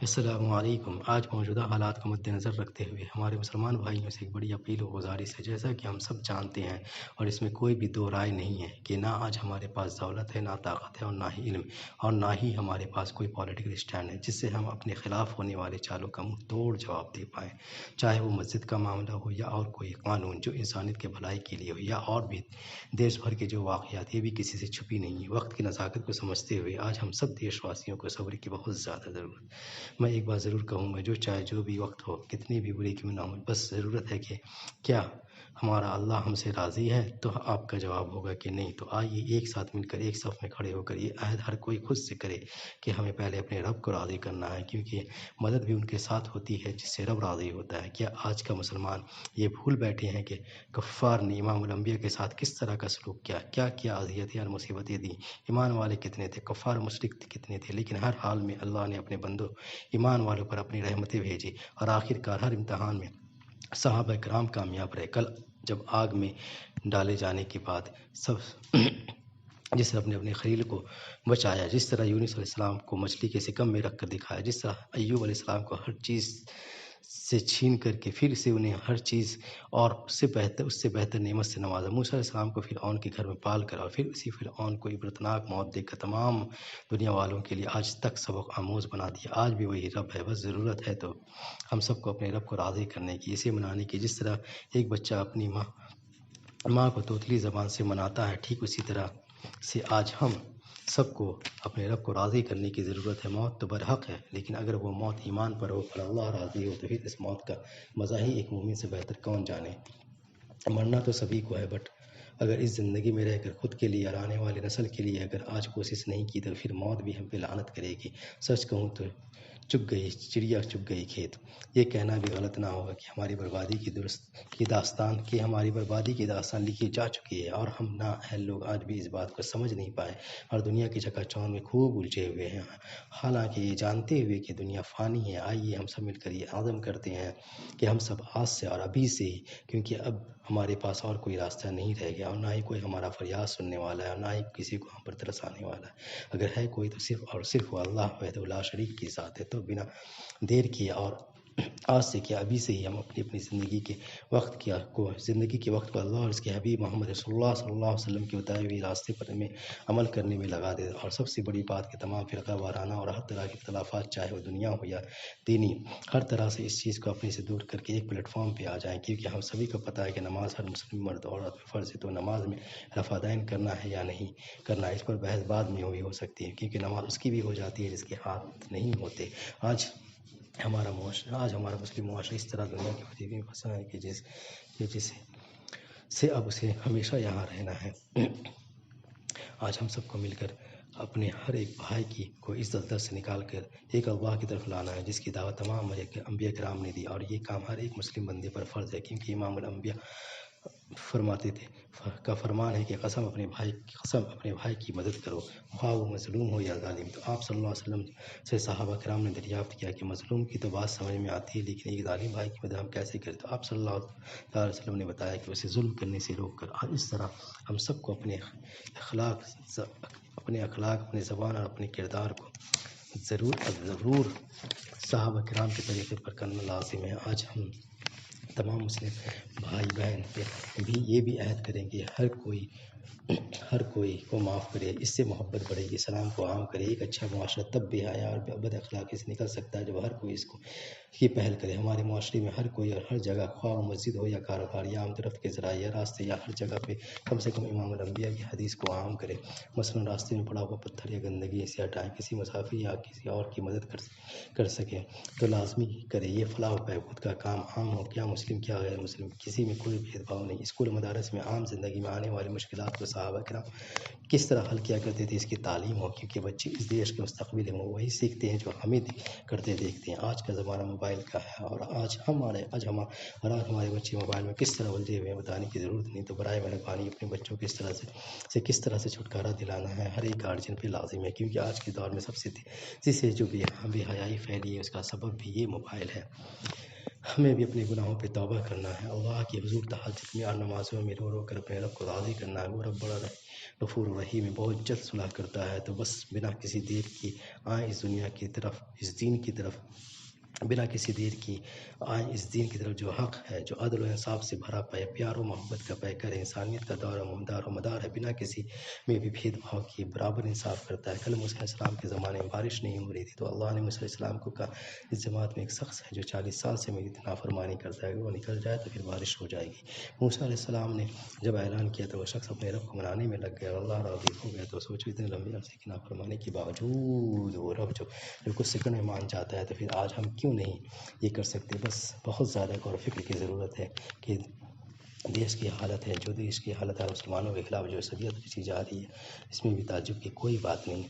السلام علیکم۔ آج موجودہ حالات کو مد نظر رکھتے ہوئے ہمارے مسلمان بھائیوں سے ایک بڑی اپیل و گزارش ہے، جیسا کہ ہم سب جانتے ہیں اور اس میں کوئی بھی دو رائے نہیں ہے کہ نہ آج ہمارے پاس دولت ہے، نہ طاقت ہے اور نہ ہی علم، اور نہ ہی ہمارے پاس کوئی پولیٹیکل اسٹینڈ ہے جس سے ہم اپنے خلاف ہونے والے چالوں کا منہ توڑ جواب دے پائیں، چاہے وہ مسجد کا معاملہ ہو یا اور کوئی قانون جو انسانیت کے بھلائی کے لیے ہو، یا اور بھی دیش بھر کے جو واقعات، یہ بھی کسی سے چھپی نہیں ہے۔ وقت کی نزاکت کو سمجھتے ہوئے آج ہم سب دیش واسیوں کو صبر کی بہت زیادہ ضرورت ہے۔ میں ایک بات ضرور کہوں گا، جو بھی وقت ہو، کتنی بھی بری کیوں نہ ہو، بس ضرورت ہے کہ کیا ہمارا اللہ ہم سے راضی ہے؟ تو آپ کا جواب ہوگا کہ نہیں۔ تو آئیے ایک ساتھ مل کر ایک صف میں کھڑے ہو کر یہ عہد ہر کوئی خود سے کرے کہ ہمیں پہلے اپنے رب کو راضی کرنا ہے، کیونکہ مدد بھی ان کے ساتھ ہوتی ہے جس سے رب راضی ہوتا ہے۔ کیا آج کا مسلمان یہ بھول بیٹھے ہیں کہ کفار نے امام الانبیاء کے ساتھ کس طرح کا سلوک کیا، کیا کیا اذیتیں اور مصیبتیں دی؟ ایمان والے کتنے تھے، کفار مشرک کتنے تھے، لیکن ہر حال میں اللہ نے اپنے بندوں ایمان والوں پر اپنی رحمتیں بھیجی، اور آخر کار ہر امتحان میں صحابہ کرام کامیاب رہے۔ کل جب آگ میں ڈالے جانے کے بعد سب جس رب نے اپنے خلیل کو بچایا، جس طرح یونس علیہ السلام کو مچھلی کے سکم میں رکھ کر دکھایا، جس طرح ایوب علیہ السلام کو ہر چیز سے چھین کر کے پھر سے انہیں ہر چیز اور اس سے بہتر نعمت سے نوازا، موسیٰ علیہ السلام کو فرعون کے گھر میں پال کر اور پھر اسی فرعون کو عبرتناک موت دے کر تمام دنیا والوں کے لیے آج تک سبق آموز بنا دیا۔ آج بھی وہی رب ہے، بس ضرورت ہے تو ہم سب کو اپنے رب کو راضی کرنے کی، اسے منانے کی۔ جس طرح ایک بچہ اپنی ماں کو توتلی زبان سے مناتا ہے، ٹھیک اسی طرح سے آج ہم سب کو اپنے رب کو راضی کرنے کی ضرورت ہے۔ موت تو برحق ہے، لیکن اگر وہ موت ایمان پر ہو اور اللہ راضی ہو تو پھر اس موت کا مزہ ہی ایک مومن سے بہتر کون جانے۔ مرنا تو سبھی کو ہے، بٹ اگر اس زندگی میں رہ کر خود کے لیے اور آنے والی نسل کے لیے اگر آج کوشش نہیں کی تو پھر موت بھی ہم پہ لعنت کرے گی۔ سچ کہوں تو چگ گئی چڑیا چگ گئی کھیت، یہ کہنا بھی غلط نہ ہوگا کہ ہماری بربادی کی داستان لکھی جا چکی ہے، اور ہم نااہل لوگ آج بھی اس بات کو سمجھ نہیں پائے اور دنیا کی چکا چوند میں خوب الجھے ہوئے ہیں۔ حالانکہ یہ جانتے ہوئے کہ دنیا فانی ہے، آئیے ہم سب مل کر یہ عزم کرتے ہیں کہ ہم سب آج سے اور ابھی سے ہی، کیونکہ اب ہمارے پاس اور کوئی راستہ نہیں رہ گیا، اور نہ ہی کوئی ہمارا فریاد سننے والا ہے، اور نہ ہی کسی کو ہم پر ترس آنے والا ہے۔ اگر ہے کوئی تو صرف اور صرف وہ اللہ وحدہ لا شریک کی ذات ہے۔ تو بنا دیر کیے اور آج سے کیا ابھی سے ہی ہم اپنی زندگی کے وقت کو اللہ اور اس کے حبیب محمد رسول اللہ صلی اللہ علیہ وسلم کے بتائے ہوئے راستے پر میں عمل کرنے میں لگا دے، اور سب سے بڑی بات کہ تمام فرقہ وارانہ اور ہر طرح کے اختلافات، چاہے وہ دنیا ہو یا دینی، ہر طرح سے اس چیز کو اپنے سے دور کر کے ایک پلیٹ فارم پہ آ جائیں، کیونکہ ہم سبھی کو پتہ ہے کہ نماز ہر مسلم مرد اور عورت پر فرض ہے۔ تو نماز میں رفع دین کرنا ہے یا نہیں کرنا، اس پر بحث بعد میں ہو سکتی ہے، کیونکہ نماز اس کی بھی ہو جاتی ہے جس کے ہاتھ نہیں ہوتے۔ آج ہمارا مسلم معاشرہ اس طرح دنیا کے وجود میں پھنسا ہے کہ جس سے اب اسے ہمیشہ یہاں رہنا ہے۔ آج ہم سب کو مل کر اپنے ہر ایک بھائی کو اس دلدل سے نکال کر ایک اللہ کی طرف لانا ہے، جس کی دعوت تمام انبیاء کرام نے دی، اور یہ کام ہر ایک مسلم بندے پر فرض ہے، کیونکہ امام الانبیاء فرماتے تھے کا فرمان ہے کہ قسم اپنے بھائی کی مدد کرو، خواہ وہ مظلوم ہو یا ظالم۔ تو آپ صلی اللہ علیہ وسلم سے صحابہ کرام نے دریافت کیا کہ مظلوم کی تو بات سمجھ میں آتی ہے، لیکن ایک ظالم بھائی کی مدد ہم کیسے کریں؟ تو آپ صلی اللہ علیہ وسلم نے بتایا کہ اسے ظلم کرنے سے روک کر۔ اور اس طرح ہم سب کو اپنے اخلاق، اپنے زبان اور اپنے کردار کو ضرور صحابہ کرام کے طریقے پر کرنا لازم ہے۔ آج ہم تمام مسلم بھائی بہن بھی یہ بھی عہد کریں کہ ہر کوئی کو معاف کرے، اس سے محبت بڑھے گی، سلام کو عام کرے۔ ایک اچھا معاشرہ تب بے حیا اور بد اخلاقی سے نکل سکتا ہے جب ہر کوئی اس کو یہ پہل کرے۔ ہمارے معاشرے میں ہر کوئی اور ہر جگہ، خواہ وہ مسجد ہو یا کاروبار یا عام طرف کے ذرائع یا راستے یا ہر جگہ پہ کم سے کم امام الانبیاء کی حدیث کو عام کرے۔ مثلاً راستے میں پڑا ہوا پتھر یا گندگی سے ہٹائیں، کسی مسافر یا کسی اور کی مدد کر سکیں تو لازمی کرے۔ یہ فلاح و بہبود کا کام عام ہو، کیا مسلم کیا غیر مسلم، کسی میں کوئی بھید بھاؤ نہیں۔ اسکول مدارس میں عام زندگی میں آنے والی مشکلات کو صحابہ کرام کس طرح حل کیا کرتے تھے، اس کی تعلیم ہو، کیونکہ بچے اس دیش کے مستقبل ہیں، وہ وہی سیکھتے ہیں جو ہمیں کرتے دیکھتے ہیں۔ آج کا زمانہ موبائل کا ہے، اور آج ہمارے بچے موبائل میں کس طرح الجھے ہوئے ہیں بتانے کی ضرورت نہیں۔ تو برائے مہربانی اپنے بچوں کو کس طرح سے چھٹکارا دلانا ہے ہر ایک گارجین پہ لازم ہے، کیونکہ آج کے دور میں سب سے تیزی سے جو بے حیائی پھیلی ہے اس کا سبب بھی یہ موبائل ہے۔ ہمیں بھی اپنے گناہوں پہ توبہ کرنا ہے، اللہ کے حضور تہجد میں اور نمازوں میں رو رو کر اپنے رب کو راضی کرنا ہے۔ وہ رب بڑا غفور رحیم ہے، بہت جلد صلح کرتا ہے۔ تو بس بنا کسی دیر کی آئیں اس دنیا کی طرف، اس دین کی طرف، بنا کسی دیر کی آئیں اس دین کی طرف جو حق ہے، جو عدل و انصاف سے بھرا پائے، پیار و محبت کا پیکر ہے، انسانیت کا دار و مدار ہے، بنا کسی میں بھی بھید بھاؤ کی برابر انصاف کرتا ہے۔ کل موسیٰ علیہ السلام کے زمانے میں بارش نہیں ہو رہی تھی تو اللہ نے موسیٰ علیہ السلام کو کہا، اس جماعت میں ایک شخص ہے جو 40 سال سے میری نافرمانی کرتا ہے، اگر وہ نکل جائے تو پھر بارش ہو جائے گی۔ موسیٰ علیہ السلام نے جب اعلان کیا تو وہ شخص اپنے رب کو منانے میں لگ گیا اور اللہ راضی ہو گیا۔ تو سوچو اتنے لمبے عرصے کی نافرمانی کے باوجود وہ رب جو کچھ سیکنڈ میں مان جاتا ہے، تو پھر آج ہم کیوں نہیں یہ کر سکتے؟ بس بہت زیادہ غور و فکر کی ضرورت ہے کہ دیش کی حالت ہے، جو دیش کی حالت ہے، مسلمانوں کے خلاف جو شریعت رچی جا رہی ہے، اس میں بھی تعجب کی کوئی بات نہیں۔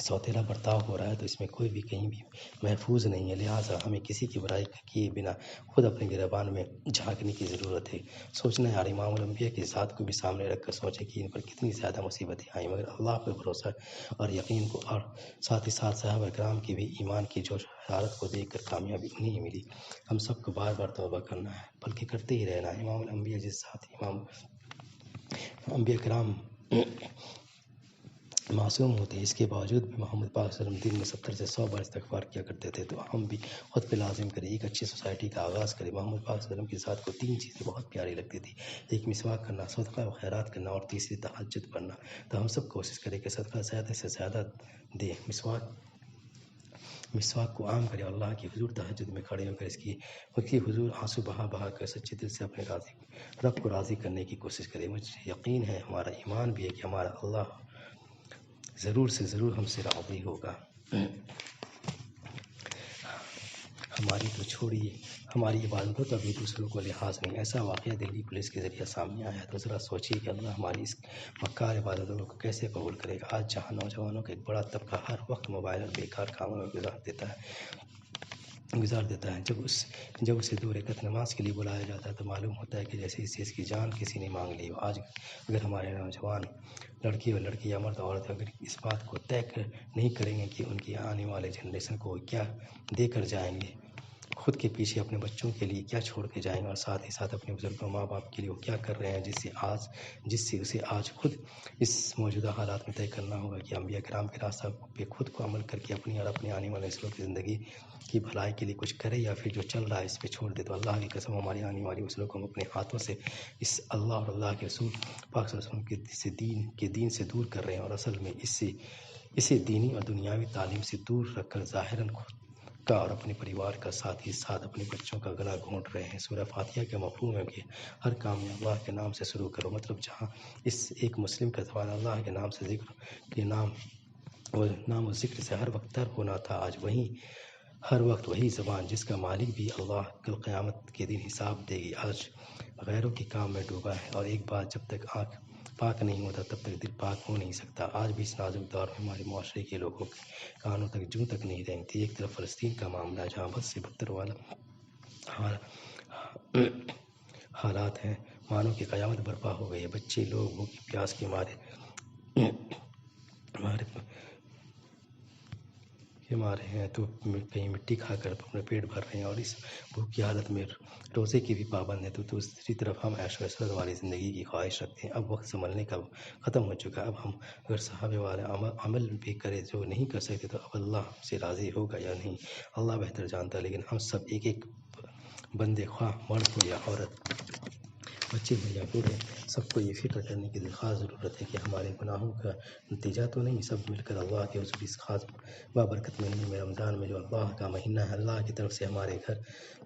سوتیلا برتاؤ ہو رہا ہے تو اس میں کوئی بھی کہیں بھی محفوظ نہیں ہے، لہٰذا ہمیں کسی کی برائی کیے بنا خود اپنے گریبان میں جھانکنے کی ضرورت ہے۔ سوچنا ہے اور امام الانبیاء کی ذات کو بھی سامنے رکھ کر سوچے کہ ان پر کتنی زیادہ مصیبتیں آئیں، مگر اللہ پر بھروسہ اور یقین کو، اور ساتھ ہی ساتھ صحابہ کرام کی بھی ایمان کی جو حالت کو دیکھ کر کامیابی انہیں ملی۔ ہم سب کو بار بار توبہ کرنا ہے، بلکہ کرتے ہی رہنا ہے۔ امام الانبیاء جس ذات امام انبیاء کرام معصوم ہوتے، اس کے باوجود بھی محمد پاک صلی اللہ علیہ وسلم دن میں 70 سے 100 بار استغفار کیا کرتے تھے۔ تو ہم بھی خود پہ لازم کریں، ایک اچھی سوسائٹی کا آغاز کریں۔ محمد پاک صلی اللہ علیہ وسلم کی ذات کو 3 چیزیں بہت پیاری لگتی تھی، ایک مسواک کرنا، صدقہ و خیرات کرنا، اور تیسری تہجد پڑھنا۔ تو ہم سب کوشش کریں کہ صدقہ زیادہ سے زیادہ دیں، مسواک کو عام کریں، اللہ کے حضور تہجد میں کھڑے ہو کر اس کی حضور آنسو بہا کر سچے دل سے اپنے رب کو راضی کرنے کی کوشش کریں۔ مجھے یقین ہے، ہمارا ایمان بھی ہے کہ ہمارا اللہ ضرور سے ضرور ہم سے راضی ہوگا۔ ہماری تو چھوڑیے، ہماری عبادتوں کا بھی دوسروں کو لحاظ نہیں۔ ایسا واقعہ دہلی پولیس کے ذریعے سامنے آیا تو ذرا سوچیے کہ اللہ ہماری اس مکار عبادتوں کو کیسے قبول کرے گا۔ آج جہاں نوجوانوں کا ایک بڑا طبقہ ہر وقت موبائل اور بیکار کاموں میں گزار دیتا ہے، جب اسے 2 رکعت نماز کے لیے بلایا جاتا ہے تو معلوم ہوتا ہے کہ جیسے اس چیز کی جان کسی نے مانگ لی ہو۔ آج اگر ہمارے نوجوان لڑکی اور لڑکی یا مرد عورت اگر اس بات کو طے نہیں کریں گے کہ ان کی آنے والے جنریشن کو کیا دے کر جائیں گے، خود کے پیچھے اپنے بچوں کے لیے کیا چھوڑ کے جائیں گے، اور ساتھ ہی ساتھ اپنے بزرگوں ماں باپ کے لیے وہ کیا کر رہے ہیں، جس سے اسے آج خود اس موجودہ حالات میں طے کرنا ہوگا کہ انبیاء کرام کے راستہ پہ خود کو عمل کر کے اپنی اور اپنے آنے والے نسلوں کی زندگی کی بھلائی کے لیے کچھ کرے، یا پھر جو چل رہا ہے اس پہ چھوڑ دے۔ تو اللہ کی قسم ہماری آنے والی نسلوں کو ہم اپنے ہاتھوں سے اس اللہ اور اللہ کے رسول پاک صلی اللہ علیہ وسلم کے دین سے دور کر رہے ہیں، اور اصل میں اسے دینی اور دنیاوی تعلیم سے دور رکھ کر ظاہراً خود کا اور اپنے پریوار کا، ساتھ ہی ساتھ اپنے بچوں کا گلا گھونٹ رہے ہیں۔ سورہ فاتحہ کا مفہوم ہے کہ ہر کام میں اللہ کے نام سے شروع کرو، مطلب جہاں ایک مسلم کا زبان اللہ کے نام سے نام و ذکر سے ہر وقت تر ہونا تھا، آج ہر وقت وہی زبان جس کا مالک بھی اللہ کل قیامت کے دن حساب دے گی، آج غیروں کے کام میں ڈوبا ہے۔ اور ایک بات، جب تک آنکھ پاک نہیں ہوتا تب تک دل پاک ہو نہیں سکتا۔ آج بھی اس نازک دور میں ہمارے معاشرے کے لوگوں کے کانوں تک جوں تک نہیں رینگتی۔ ایک طرف فلسطین کا معاملہ ہے جہاں بد سے بدتر والا حالات ہیں، مانو کہ قیامت برپا ہو گئی ہے، بچے لوگ بھوک پیاس کے مارے ہیں تو کہیں مٹی کھا کر اپنا پیٹ بھر رہے ہیں، اور اس بھوک کی حالت میں روزے کی بھی پابند ہے۔ تو دوسری طرف ہم عیش و عشرت والی زندگی کی خواہش رکھتے ہیں۔ اب وقت سنبھلنے کا ختم ہو چکا ہے۔ اب ہم اگر صحابہ والے عمل بھی کرے جو نہیں کر سکتے تو اب اللہ ہم سے راضی ہوگا یا نہیں، اللہ بہتر جانتا ہے۔ لیکن ہم سب ایک بندے، خواہ مرد ہو یا عورت، بچے ہو یا بوڑھے، سب کو یہ فکر کرنے کی خاص ضرورت ہے کہ ہمارے گناہوں کا نتیجہ تو نہیں، سب مل کر اللہ کے حضور اس خاص بابرکت مہینے میں، رمضان میں، جو اللہ کا مہینہ ہے، اللہ کی طرف سے ہمارے گھر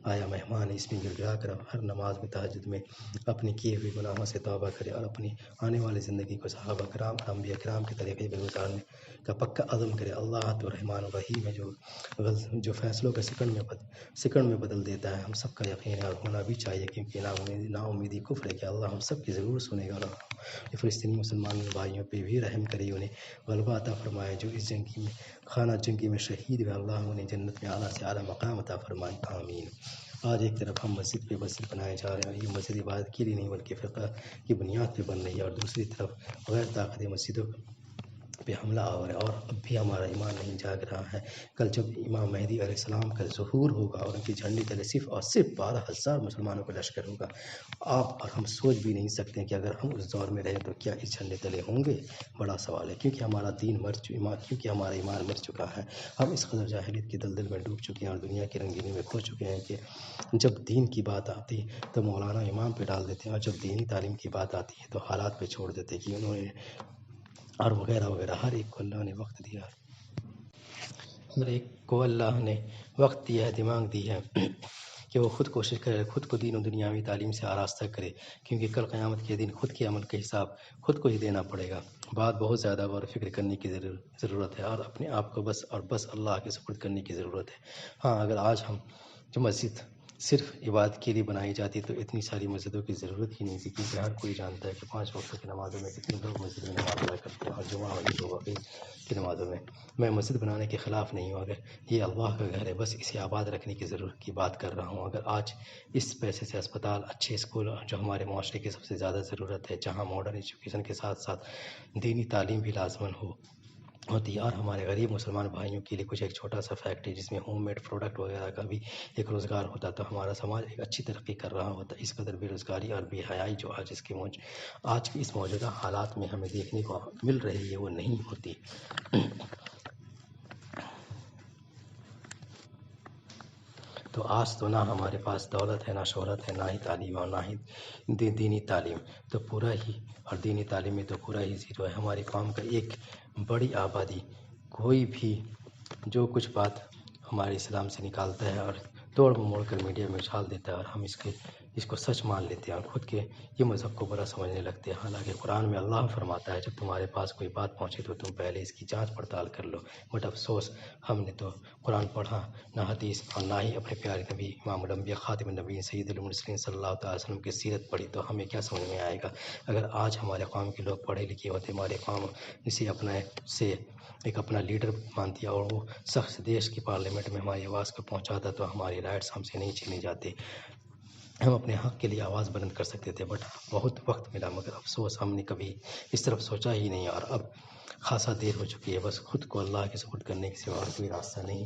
آیا مہمان ہے، اس میں گر گرا کر ہر نماز میں تہجد میں اپنے کیے ہوئے گناہوں سے توبہ کرے، اور اپنی آنے والی زندگی کو صحابہ کرام اور انبیاء کرام کے طریقے پہ گزارنے کا پکا عزم کرے۔ اللہ تو رحمان الرحیم ہے، جو فیصلوں کا سکنڈ میں بدل دیتا ہے۔ ہم سب کا یقین ہے اور ہونا بھی چاہیے، کیونکہ نا امیدی کفر ہے، کہ اللہ ہم سب کی ضرور سنے گا، اور فلسطینی مسلمان بھائیوں پہ بھی رحم کرے، انہیں غلبہ عطا فرمائے، جو اس خانہ جنگی میں شہید ہوئے، اللہ انہیں جنت میں اعلیٰ سے اعلیٰ مقام عطا فرمائے، آمین۔ آج ایک طرف ہم مسجد پہ مسجد بنائے جا رہے ہیں، اور یہ مسجد عبادت کے لیے نہیں بلکہ فقہ کی بنیاد پہ بن رہی ہے، اور دوسری طرف غیر طاقتی مسجدوں پہ حملہ آور ہے اور اب بھی ہمارا ایمان نہیں جاگ رہا ہے۔ کل جب امام مہدی علیہ السلام کا ظہور ہوگا اور ان کے جھنڈے تلے صرف اور صرف 12,000 مسلمانوں کا لشکر ہوگا، آپ اور ہم سوچ بھی نہیں سکتے کہ اگر ہم اس دور میں رہیں تو کیا اس جھنڈے تلے ہوں گے؟ بڑا سوال ہے، کیونکہ ہمارا دین کیونکہ ہمارا ایمان مر چکا ہے۔ ہم اس قدر جاہلیت کے دلدل میں ڈوب چکے ہیں اور دنیا کی رنگینی میں کھو چکے ہیں کہ جب دین کی بات آتی تو مولانا امام پہ ڈال دیتے ہیں، اور جب دینی تعلیم کی بات آتی ہے تو حالات پہ چھوڑ دیتے ہیں کہ انہوں نے اور وغیرہ وغیرہ۔ ہر ایک کو اللہ نے وقت دیا، ہر ایک کو اللہ نے وقت دیا ہے، دماغ دی ہے کہ وہ خود کوشش کرے، خود کو دین و دنیاوی تعلیم سے آراستہ کرے، کیونکہ کل قیامت کے دن خود کے عمل کا حساب خود کو ہی دینا پڑے گا۔ بات بہت زیادہ غور و فکر کرنے کی ضرورت ہے اور اپنے آپ کو بس اللہ کے سپرد کرنے کی ضرورت ہے۔ ہاں، اگر آج ہم جو مسجد صرف عبادت کے لیے بنائی جاتی تو اتنی ساری مسجدوں کی ضرورت ہی نہیں تھی، کیونکہ ہر کوئی جانتا ہے کہ 5 وقتوں کی نمازوں میں کتنے لوگ مسجد میں نماز ادا کرتے ہیں اور جمعہ عید و بقرعید کی نمازوں میں مسجد بنانے کے خلاف نہیں ہوں، اگر یہ اللہ کا گھر ہے، بس اسے آباد رکھنے کی ضرورت کی بات کر رہا ہوں۔ اگر آج اس پیسے سے اسپتال، اچھے اسکول جو ہمارے معاشرے کی سب سے زیادہ ضرورت ہے، جہاں ماڈرن ایجوکیشن کے ساتھ ساتھ دینی تعلیم بھی لازمن ہوتی ہے، اور ہمارے غریب مسلمان بھائیوں کے لیے کچھ ایک چھوٹا سا فیکٹری جس میں ہوم میڈ پروڈکٹ وغیرہ کا بھی ایک روزگار ہوتا تو ہمارا سماج ایک اچھی ترقی کر رہا ہوتا۔ اس قدر بے روزگاری اور بے حیائی جو آج کی اس موجودہ حالات میں ہمیں دیکھنے کو مل رہی ہے وہ نہیں ہوتی۔ تو آج تو نہ ہمارے پاس دولت ہے، نہ شہرت ہے، نہ ہی تعلیم اور نہ ہی دینی تعلیم، تو پورا ہی اور دینی تعلیم میں تو پورا ہی زیرو ہے۔ ہماری قوم کا ایک بڑی آبادی کوئی بھی جو کچھ بات ہمارے اسلام سے نکالتا ہے اور توڑ موڑ کر میڈیا میں اچھال دیتا ہے اور ہم اس کو سچ مان لیتے ہیں اور خود کے یہ مذہب کو برا سمجھنے لگتے ہیں، حالانکہ قرآن میں اللہ فرماتا ہے جب تمہارے پاس کوئی بات پہنچے تو تم پہلے اس کی جانچ پڑتال کر لو۔ بٹ افسوس، ہم نے تو قرآن پڑھا نہ حدیث اور نہ ہی اپنے پیارے نبی امام الانبیاء خاتم النبیین سید المرسلین صلی اللہ تعالیٰ علیہ وسلم کی سیرت پڑھی تو ہمیں کیا سمجھ میں آئے گا؟ اگر آج ہمارے قوم کے لوگ پڑھے لکھے ہوتے، ہمارے قوم اسے ایک اپنا لیڈر مانتی اور وہ شخص دیش کی پارلیمنٹ میں ہماری آواز کو پہنچاتا تو ہماری رائٹس ہم سے نہیں چھینے جاتے، ہم اپنے حق کے لیے آواز بلند کر سکتے تھے۔ بٹ بہت وقت ملا، مگر افسوس ہم نے کبھی اس طرف سوچا ہی نہیں، اور اب خاصا دیر ہو چکی ہے، بس خود کو اللہ کے سپرد کرنے کے سوا اور کوئی راستہ نہیں۔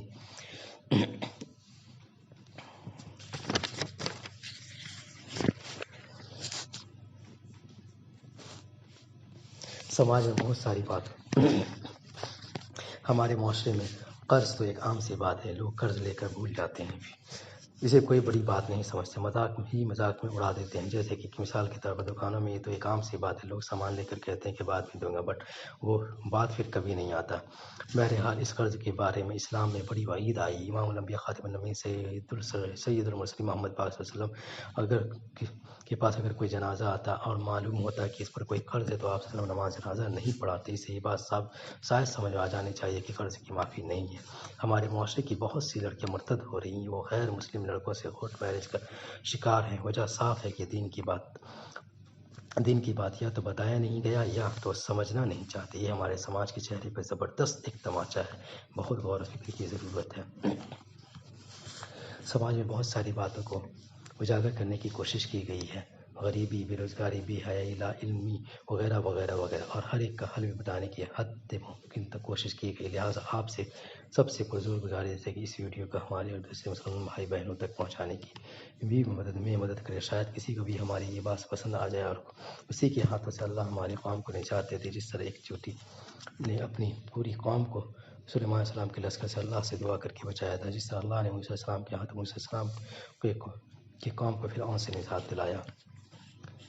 سماج میں بہت ساری بات ہمارے معاشرے میں قرض تو ایک عام سی بات ہے، لوگ قرض لے کر بھول جاتے ہیں، اسے کوئی بڑی بات نہیں سمجھتے، مذاق میں اڑا دیتے ہیں۔ جیسے کہ مثال کے طور پر دکانوں میں یہ تو ایک عام سی بات ہے، لوگ سامان لے کر کہتے ہیں کہ بعد میں دوں گا، بٹ وہ بات پھر کبھی نہیں آتا۔ بہرحال اس قرض کے بارے میں اسلام میں بڑی وعید آئی۔ امام الانبیاء خاتم النبیین سید المرسلین محمد پاک صلی اللہ علیہ وسلم کے پاس اگر کوئی جنازہ آتا اور معلوم ہوتا کہ اس پر کوئی قرض ہے تو آپ صلی اللہ علیہ وسلم نماز جنازہ نہیں پڑھاتے۔ اس سے یہ بات شاید سمجھ میں آ جانی چاہیے کہ قرض کی معافی نہیں ہے۔ ہمارے معاشرے کی بہت سی لڑکیاں مرتد ہو رہی ہیں، وہ غیر مسلم لڑکوں سے کورٹ میرج کا شکار ہیں۔ وجہ صاف ہے کہ دین کی بات یا تو بتایا نہیں گیا یا تو سمجھنا نہیں چاہتے۔ یہ ہمارے سماج کے چہرے پر زبردست ایک تماچا ہے، بہت غور و فکر کی ضرورت ہے۔ سماج میں بہت ساری باتوں کو اجاگر کرنے کی کوشش کی گئی ہے، غریبی، بے روزگاری، بے حیائی، لا علمی وغیرہ وغیرہ وغیرہ، اور ہر ایک کا حل بھی بتانے کی حد ممکن تک کوشش کی گئی۔ لہٰذا آپ سے سب سے پرزور گزارش ہے کہ اس ویڈیو کو ہمارے اور دوسرے مسلمان بھائی بہنوں تک پہنچانے کی بھی مدد کرے۔ شاید کسی کو بھی ہماری یہ بات پسند آ جائے اور اسی کے ہاتھوں سے اللہ ہماری قوم کو نجات دے دے، جس طرح ایک چوٹی نے اپنی پوری قوم کو سلیمان علیہ السلام کے لشکر سے اللہ سے دعا کر کے بچایا تھا، جس طرح اللہ نے موسیٰ علیہ السلام کے ہاتھ موسیٰ علیہ السلام کی قوم کو فرعون سے نجات دلایا۔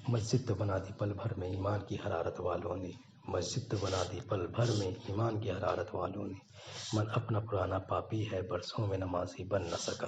مسجد تو بنا دی پل بھر میں ایمان کی حرارت والوں نے، مسجد تو بنا دی پل بھر میں ایمان کی حرارت والوں نے، من اپنا پرانا پاپی ہے برسوں میں نمازی بن نہ سکا۔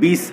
20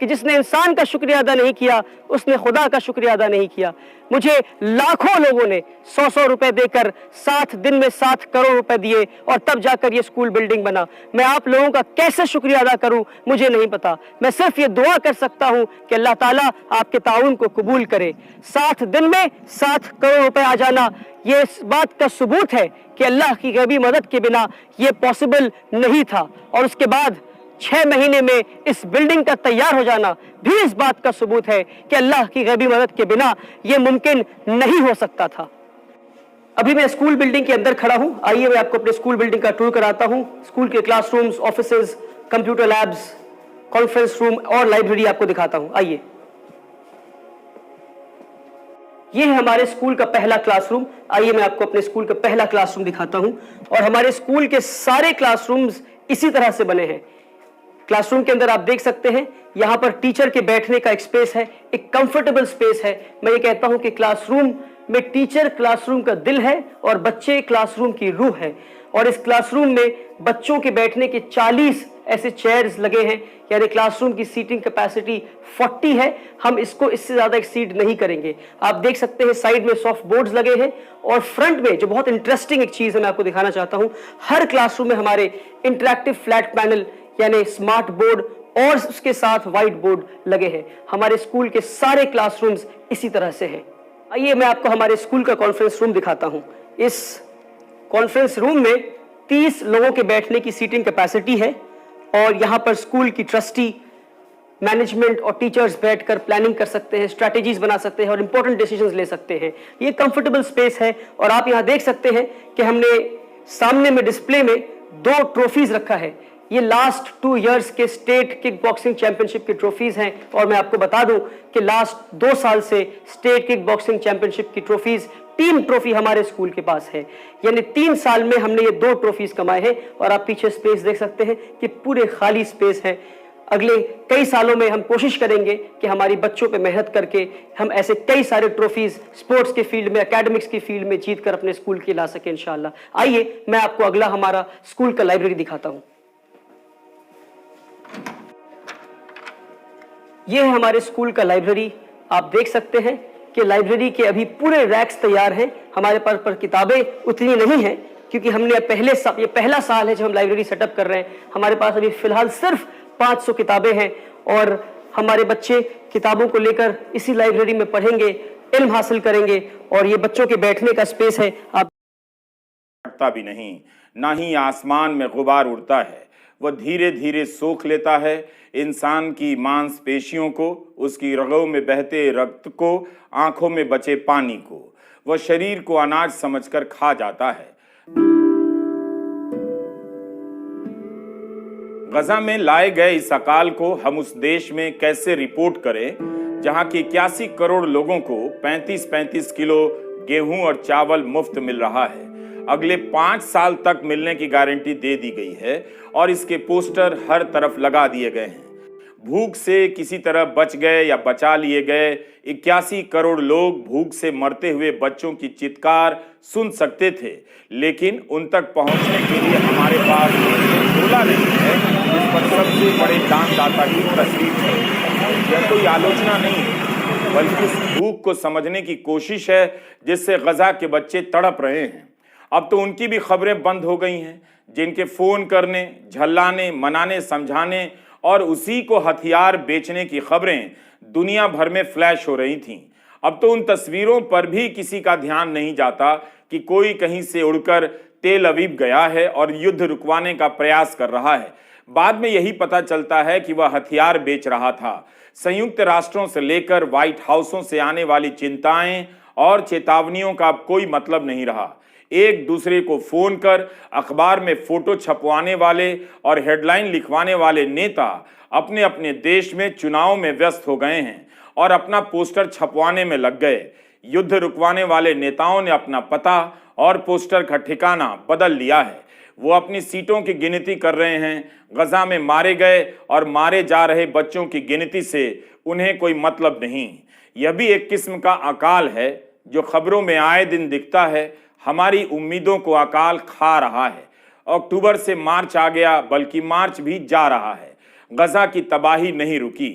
کہ جس نے انسان کا شکریہ ادا نہیں کیا اس نے خدا کا شکریہ ادا نہیں کیا. مجھے لاکھوں لوگوں نے 100 روپے دے کر 7 دن میں 7 کروڑ روپے دیے اور تب جا کر یہ اسکول بلڈنگ بنا. میں آپ لوگوں کا کیسے شکریہ ادا کروں مجھے نہیں پتا. میں صرف یہ دعا کر سکتا ہوں کہ اللہ تعالیٰ آپ کے تعاون کو قبول کرے. 7 دن میں 7 کروڑ روپے آ جانا یہ اس بات کا ثبوت ہے کہ اللہ کی غیبی مدد کے بنا یہ پاسبل نہیں تھا. اور اس کے بعد 6 مہینے میں اس بلڈنگ کا تیار ہو جانا بھی اس بات کا ثبوت ہے کہ اللہ کی غیبی مدد کے بنا یہ ممکن نہیں ہو سکتا تھا. ابھی میں اسکول بلڈنگ کے اندر کھڑا ہوں. آئیے میں آپ کو اپنے اسکول بلڈنگ کا ٹور کراتا ہوں. اسکول کے class rooms, offices, computer labs, conference room اور لائبریری آپ کو دکھاتا ہوں. آئیے. یہ ہے ہمارے اسکول کا پہلا کلاس روم. آئیے میں آپ کو اپنے اسکول کا پہلا کلاس روم دکھاتا ہوں. اور ہمارے اسکول کے سارے کلاس رومز اسی طرح سے بنے ہیں. کلاس روم کے اندر آپ دیکھ سکتے ہیں یہاں پر ٹیچر کے بیٹھنے کا ایک سپیس ہے، ایک کمفرٹیبل سپیس ہے. میں یہ کہتا ہوں کہ کلاس روم میں ٹیچر کلاس روم کا دل ہے اور بچے کلاس روم کی روح ہے. اور اس کلاس روم میں بچوں کے بیٹھنے کے 40 ایسے چیئرز لگے ہیں. یعنی کلاس روم کی سیٹنگ کیپیسٹی 40 ہے. ہم اس کو اس سے زیادہ ایکسیڈ نہیں کریں گے. آپ دیکھ سکتے ہیں سائیڈ میں سافٹ بورڈز لگے ہیں اور فرنٹ میں جو بہت انٹرسٹنگ ایک چیز ہے میں آپ کو دکھانا چاہتا ہوں. ہر کلاس روم میں ہمارے انٹریکٹیو فلیٹ پینل یعنی اسمارٹ بورڈ اور اس کے ساتھ وائٹ بورڈ لگے ہیں. ہمارے اسکول کے سارے کلاس رومز اسی طرح سے ہیں. آئیے میں آپ کو ہمارے اسکول کا کانفرنس روم دکھاتا ہوں. اس کانفرنس روم میں 30 لوگوں کے بیٹھنے کی سیٹنگ کیپیسٹی ہے اور یہاں پر اسکول کی ٹرسٹی، مینجمنٹ اور ٹیچرز بیٹھ کر پلاننگ کر سکتے ہیں، اسٹریٹجیز بنا سکتے ہیں اور امپورٹنٹ ڈیسیژنز لے سکتے ہیں. یہ کمفرٹیبل سپیس ہے. اور آپ یہاں دیکھ سکتے ہیں کہ ہم نے سامنے میں ڈسپلے میں 2 ٹرافیز رکھا ہے. یہ لاسٹ 2 ایئرز کے اسٹیٹ کک باکسنگ چیمپئن شپ کی ٹرافیز ہیں. اور میں آپ کو بتا دوں کہ لاسٹ 2 سال سے اسٹیٹ کک باکسنگ چیمپئن شپ کی ٹرافیز 3 ٹرافی ہمارے اسکول کے پاس ہے. یعنی 3 سال میں ہم نے یہ 2 ٹرافیز کمائے ہیں. اور آپ پیچھے سپیس دیکھ سکتے ہیں کہ پورے خالی سپیس ہے. اگلے کئی سالوں میں ہم کوشش کریں گے کہ ہماری بچوں پہ محنت کر کے ہم ایسے کئی سارے ٹرافیز سپورٹس کے فیلڈ میں، اکیڈمکس کی فیلڈ میں جیت کر اپنے اسکول کے لا سکیں انشاءاللہ. آئیے میں آپ کو اگلا ہمارا اسکول کا لائبریری دکھاتا ہوں. یہ ہے ہمارے اسکول کا لائبریری. آپ دیکھ سکتے ہیں کہ لائبریری کے ابھی پورے ریکس تیار ہیں. ہمارے پاس پر کتابیں اتنی نہیں ہیں کیونکہ ہم نے یہ پہلا سال ہے جب ہم لائبریری سیٹ اپ کر رہے ہیں. ہمارے پاس ابھی فی الحال صرف 500 کتابیں ہیں اور ہمارے بچے کتابوں کو لے کر اسی لائبریری میں پڑھیں گے، علم حاصل کریں گے. اور یہ بچوں کے بیٹھنے کا سپیس ہے. آپ اٹھتا بھی نہیں، نہ ہی آسمان میں غبار اڑتا ہے. وہ دھیرے دھیرے سوکھ لیتا ہے انسان کی مانس پیشیوں کو، اس کی رگوں میں بہتے رکت کو، آنکھوں میں بچے پانی کو. وہ شریر کو اناج سمجھ کر کھا جاتا ہے. غزہ میں لائے گئے اس اکال کو ہم اس دیش میں کیسے رپورٹ کریں جہاں کی 81 کروڑ لوگوں کو 35 کلو گیہوں اور چاول مفت مل رہا ہے. اگلے 5 سال تک ملنے کی گارنٹی دے دی گئی ہے اور اس کے پوسٹر ہر طرف لگا دیے گئے ہیں. بھوک سے کسی طرح بچ گئے یا بچا لیے گئے 81 کروڑ لوگ بھوک سے مرتے ہوئے بچوں کی چتکار سن سکتے تھے، لیکن ان تک پہنچنے کے لیے ہمارے پاس جھولا نہیں ہے جس پر سب سے بڑے دان داتا کی تصویر ہے. یہ کوئی آلوچنا نہیں ہے بلکہ اس بھوک کو سمجھنے کی کوشش ہے جس سے غزہ کے بچے تڑپ رہے ہیں. اب تو ان کی بھی خبریں بند ہو گئی ہیں جن کے فون کرنے، جھلانے، منانے، سمجھانے اور اسی کو ہتھیار بیچنے کی خبریں دنیا بھر میں فلیش ہو رہی تھیں. اب تو ان تصویروں پر بھی کسی کا دھیان نہیں جاتا کہ کوئی کہیں سے اڑ کر تیل اویو گیا ہے اور یدھ رکوانے کا پریاس کر رہا ہے. بعد میں یہی پتا چلتا ہے کہ وہ ہتھیار بیچ رہا تھا. سنیکت راشٹروں سے لے کر وائٹ ہاؤسوں سے آنے والی چنتائیں اور چیتاونیوں کا اب کوئی مطلب نہیں رہا. ایک دوسرے کو فون کر اخبار میں فوٹو چھپوانے والے اور ہیڈ لائن لکھوانے والے نیتا اپنے اپنے دیش میں چناؤں میں ویست ہو گئے ہیں اور اپنا پوسٹر چھپوانے میں لگ گئے. یدھ رکوانے والے نیتاؤں نے اپنا پتہ اور پوسٹر کا ٹھکانہ بدل لیا ہے. وہ اپنی سیٹوں کی گنتی کر رہے ہیں. غزہ میں مارے گئے اور مارے جا رہے بچوں کی گنتی سے انہیں کوئی مطلب نہیں. یہ بھی ایک قسم کا اکال ہے جو خبروں میں آئے دن دکھتا ہے. ہماری امیدوں کو اکال کھا رہا ہے. اکتوبر سے مارچ آ گیا بلکہ مارچ بھی جا رہا ہے. غزہ کی تباہی نہیں رکی.